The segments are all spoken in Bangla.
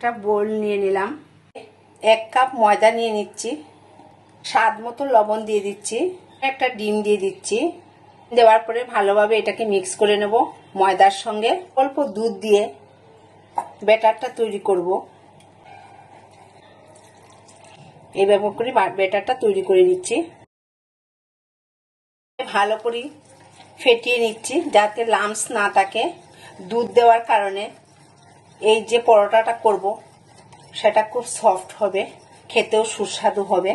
একটা বোল নিয়ে নিলাম, 1 কাপ ময়দা নিয়ে নিচ্ছি, স্বাদ মতো লবণ দিয়ে দিচ্ছি, একটা ডিম দিয়ে দিচ্ছি। দেওয়ার পরে ভালোভাবে এটাকে মিক্স করে নেব। ময়দার সঙ্গে অল্প দুধ দিয়ে ব্যাটারটা তৈরি করব। এইভাবে করে ব্যাটারটা তৈরি করে নিচ্ছি। ভালো করে ফেটিয়ে নিচ্ছি যাতে লাম্পস না থাকে। দুধ দেওয়ার কারণে এই যে পরোটাটা করব সেটা খুব সফট হবে, খেতেও সুস্বাদু হবে।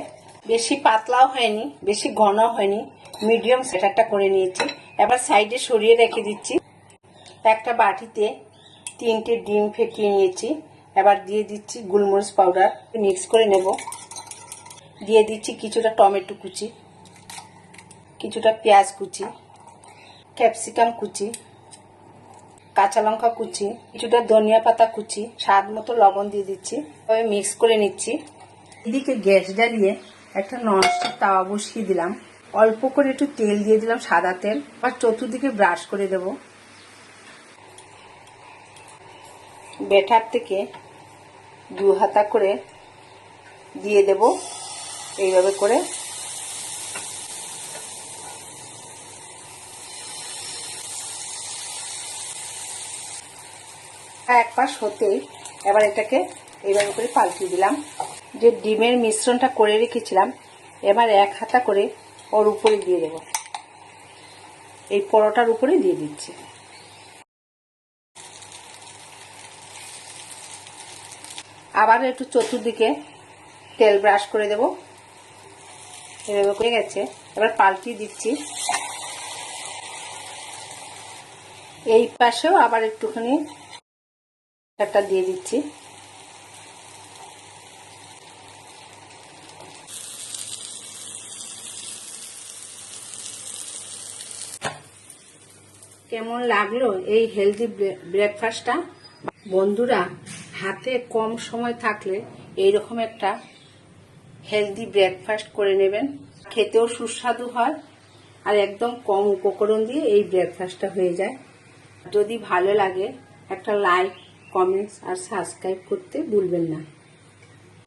বেশি পাতলাও হয়নি, বেশি ঘনও হয়নি, মিডিয়াম ব্যাটারটা করে নিয়েছি। এবার সাইডে সরিয়ে রেখে দিচ্ছি। একটা বাটিতে 3টে ডিম ফেটিয়ে নিয়েছি। এবার দিয়ে দিচ্ছি গোলমরিচ পাউডার, মিক্স করে নেব। দিয়ে দিচ্ছি কিছুটা টমেটো কুচি, কিছুটা পেঁয়াজ কুচি, ক্যাপসিকাম কুচি, কাঁচা লঙ্কা কুচি, কিছুটা ধনিয়া পাতা কুচি, স্বাদ মতো লবণ দিয়ে দিচ্ছি। তবে মিক্স করে নিচ্ছি। এদিকে গ্যাস জ্বালিয়ে একটা ননস্টিক তাওয়া বসিয়ে দিলাম। অল্প করে একটু তেল দিয়ে দিলাম, সাদা তেল। আবার চতুর্দিকে ব্রাশ করে দেব। ব্যাটার থেকে 2 হাতা করে দিয়ে দেব এইভাবে করে। এক পাশ হতেই এবার এটাকে এইভাবে করে পাল্টিয়ে দিলাম। যে ডিমের মিশ্রণটা করে রেখেছিলাম এবার 1 হাতা করে ওর উপরে দিয়ে দেব। এই পরোটার উপরে দিয়ে দিচ্ছি। আবার একটু চতুর্দিকে তেল ব্রাশ করে দেব। এভাবে করে গেছে, এবার পাল্টিয়ে দিচ্ছি। এই পাশেও আবার একটুখানি একটা দিয়ে দিচ্ছি। কেমন লাগলো এই হেলদি ব্রেকফাস্টটা? বন্ধুরা, হাতে কম সময় থাকলে এইরকম একটা হেলদি ব্রেকফাস্ট করে নেবেন। খেতেও সুস্বাদু হয় আর একদম কম উপকরণ দিয়ে এই ব্রেকফাস্টটা হয়ে যায়। যদি ভালো লাগে একটা লাইক, কমেন্টস আর সাবস্ক্রাইব করতে ভুলবেন না।